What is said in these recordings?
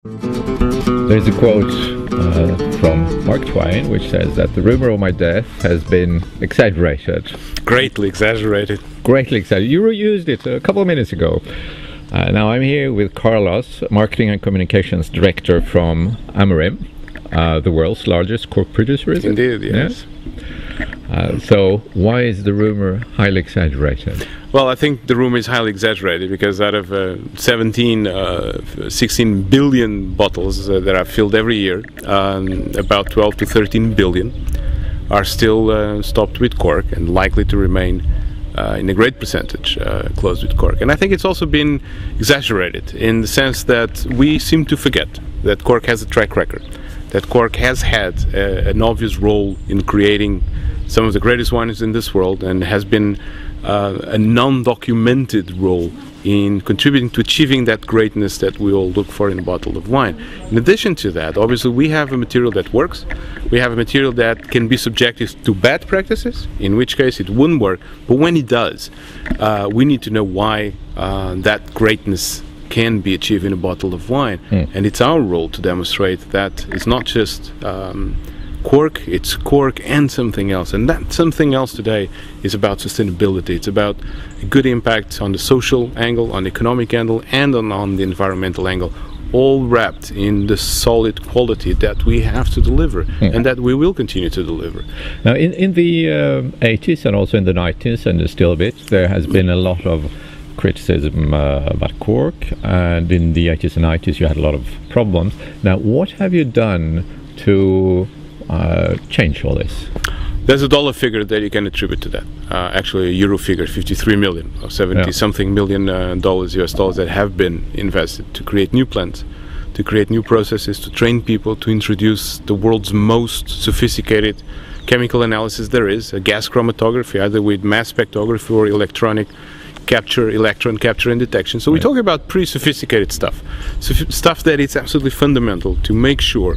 There's a quote from Mark Twain which says that the rumor of my death has been exaggerated. Greatly exaggerated. Greatly exaggerated. You used it a couple of minutes ago. Now I'm here with Carlos, Marketing and Communications Director from Amorim, the world's largest cork producer, is it? Indeed, yes. So why is the rumor highly exaggerated? Well, I think the rumor is highly exaggerated because out of 16 billion bottles that are filled every year, about 12 to 13 billion are still stopped with cork and likely to remain in a great percentage closed with cork. And I think it's also been exaggerated in the sense that we seem to forget that cork has a track record, that cork has had an obvious role in creating some of the greatest wines in this world, and has been a non-documented role in contributing to achieving that greatness that we all look for in a bottle of wine. In addition to that, obviously we have a material that works, we have a material that can be subjected to bad practices, in which case it wouldn't work, but when it does, we need to know why that greatness can be achieved in a bottle of wine. And it's our role to demonstrate that it's not just cork, it's cork and something else, and that something else today is about sustainability. It's about a good impact on the social angle, on the economic angle, and on the environmental angle, all wrapped in the solid quality that we have to deliver and that we will continue to deliver. Now in the 80s and also in the 90s, and still a bit, there has been a lot of criticism about cork, and in the 80s and 90s you had a lot of problems. Now what have you done to change all this? There's a dollar figure that you can attribute to that. Actually a euro figure, 53 million or 70 something million US dollars that have been invested to create new plants, to create new processes, to train people, to introduce the world's most sophisticated chemical analysis there is, a gas chromatography, either with mass spectrography or electronic capture, electron capture and detection. So we talk about pretty sophisticated stuff, stuff that is absolutely fundamental to make sure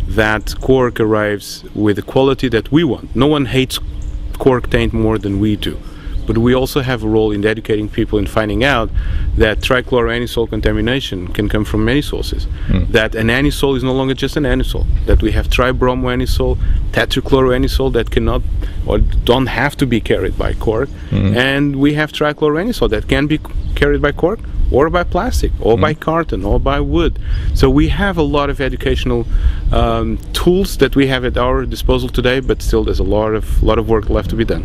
that cork arrives with the quality that we want. No one hates cork taint more than we do, but we also have a role in educating people in finding out that trichloroanisole contamination can come from many sources, that an anisole is no longer just an anisole, that we have tribromoanisole, tetrachloroanisole that cannot or don't have to be carried by cork, and we have trichloroanisole that can be carried by cork or by plastic, or by carton, or by wood. So we have a lot of educational tools that we have at our disposal today, but still there's a lot of work left to be done.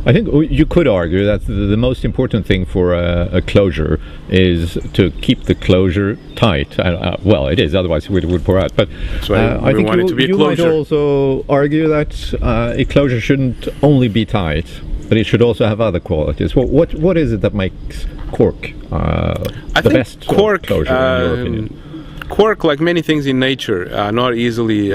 I think you could argue that the most important thing for a closure is to keep the closure tight. Well, it is, otherwise it would pour out. But I think you might also argue that a closure shouldn't only be tight, but it should also have other qualities. What is it that makes cork the best cork, closure in your opinion? Cork, like many things in nature, are not easily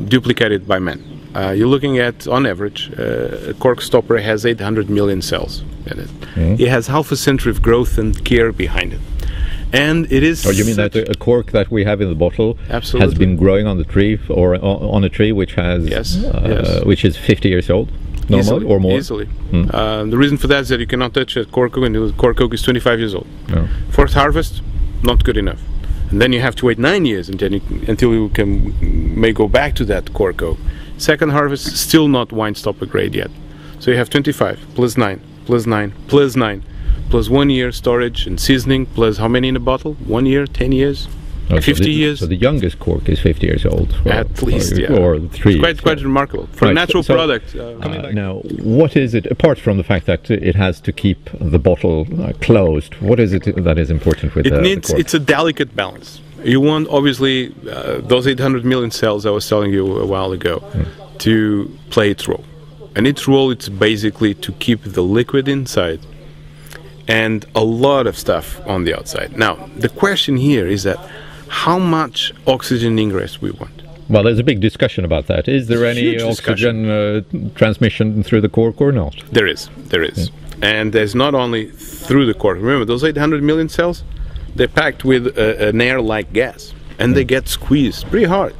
duplicated by man. You're looking at, on average, a cork stopper has 800 million cells in it. It has half a century of growth and care behind it. And it is... Oh, you mean that a cork that we have in the bottle Absolutely. Has been growing on the tree, or on a tree which has which is 50 years old? Normally, or more? Easily. The reason for that is that you cannot touch a cork oak, and the cork oak is 25 years old. First harvest, not good enough. And then you have to wait 9 years until you may go back to that cork oak. Second harvest, still not wine stopper grade yet. So you have 25 plus 9 plus 9 plus 9 plus 1 year storage and seasoning, plus how many in a bottle? 1 year, 10 years? 50 years. So the youngest cork is 50 years old. At least, or 3 it's quite remarkable for a natural product. Now, what is it, apart from the fact that it has to keep the bottle closed, what is it that is important with the cork? It's a delicate balance. You want, obviously, those 800 million cells I was telling you a while ago to play its role. And its role is basically to keep the liquid inside and a lot of stuff on the outside. Now, the question here is that how much oxygen ingress we want. Well, there's a big discussion about that. Is there any oxygen transmission through the cork or not? There is. And there's not only through the cork. Remember, those 800 million cells, they're packed with an air-like gas, and they get squeezed pretty hard.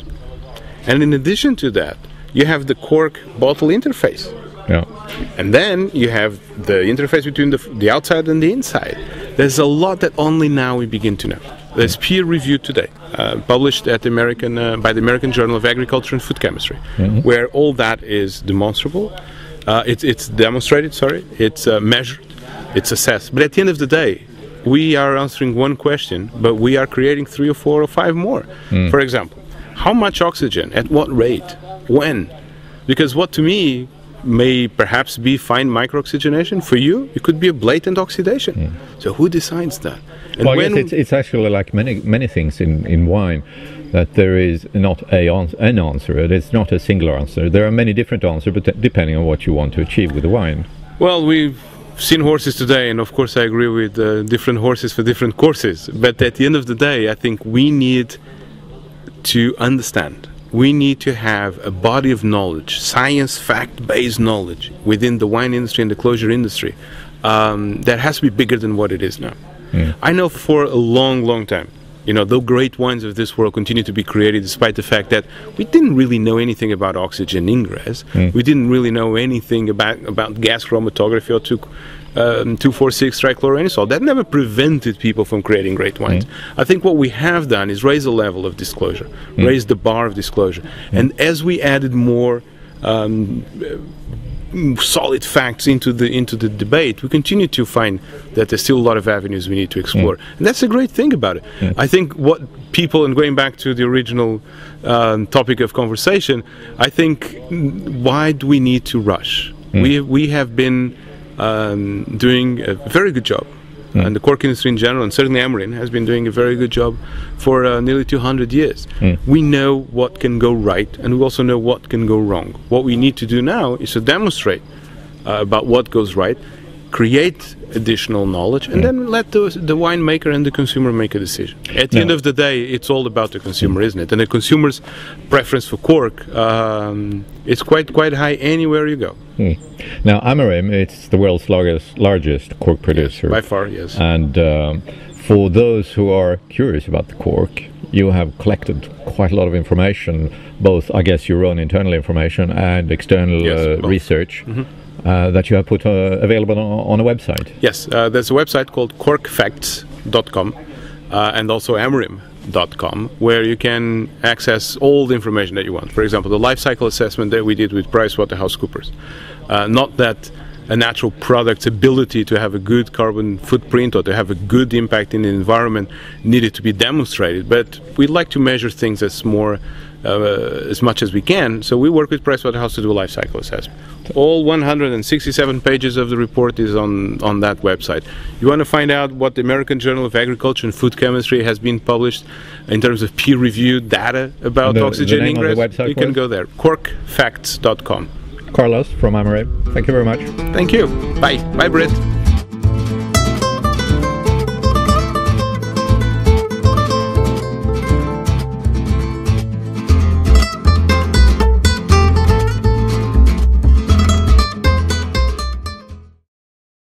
And in addition to that, you have the cork bottle interface. And then you have the interface between the outside and the inside. There's a lot that only now we begin to know. that's peer-reviewed today, published at by the American Journal of Agriculture and Food Chemistry, where all that is demonstrable. It's demonstrated, it's measured, it's assessed. But at the end of the day, we are answering one question, but we are creating 3 or 4 or 5 more. For example, how much oxygen, at what rate, when? Because what to me may perhaps be fine microoxygenation, for you it could be a blatant oxidation. So who decides that? And well, it's actually like many things in wine, that there is not an answer. It's not a singular answer. There are many different answers, but depending on what you want to achieve with the wine. Well, we've seen horses today, and of course I agree with different horses for different courses. But at the end of the day, I think we need to understand. We need to have a body of knowledge, science, fact-based knowledge within the wine industry and the closure industry that has to be bigger than what it is now. I know for a long time, the great wines of this world continue to be created despite the fact that we didn't really know anything about oxygen ingress. We didn't really know anything about gas chromatography or 2,4,6 trichloroanisole. That never prevented people from creating great wines. I think what we have done is raise the level of disclosure, raise the bar of disclosure. And as we added more solid facts into the debate, we continue to find that there's still a lot of avenues we need to explore. And that's a great thing about it. I think what people, and going back to the original topic of conversation, I think, why do we need to rush? We have been doing a very good job, and the cork industry in general, and certainly Amorim, has been doing a very good job for nearly 200 years. We know what can go right, and we also know what can go wrong. What we need to do now is to demonstrate about what goes right, create additional knowledge, and then let the winemaker and the consumer make a decision. At the end of the day, it's all about the consumer, isn't it? And the consumer's preference for cork is quite high anywhere you go. Now, Amorim, it's the world's largest cork producer. Yes, by far, yes. And for those who are curious about the cork, you have collected quite a lot of information, both, I guess, your own internal information and external research. That you have put available on a website. Yes, there's a website called corkfacts.com and also amorim.com, where you can access all the information that you want. For example, the life cycle assessment that we did with PricewaterhouseCoopers. Not that a natural product's ability to have a good carbon footprint or to have a good impact in the environment needed to be demonstrated, but we'd like to measure things as much as we can, so we work with Pricewaterhouse to do a life cycle assessment. All 167 pages of the report is on that website. You want to find out what the American Journal of Agriculture and Food Chemistry has been published in terms of peer-reviewed data about oxygen ingress, you can go there, corkfacts.com. Carlos from Amorim, thank you very much. Thank you. Bye. Bye, Britt.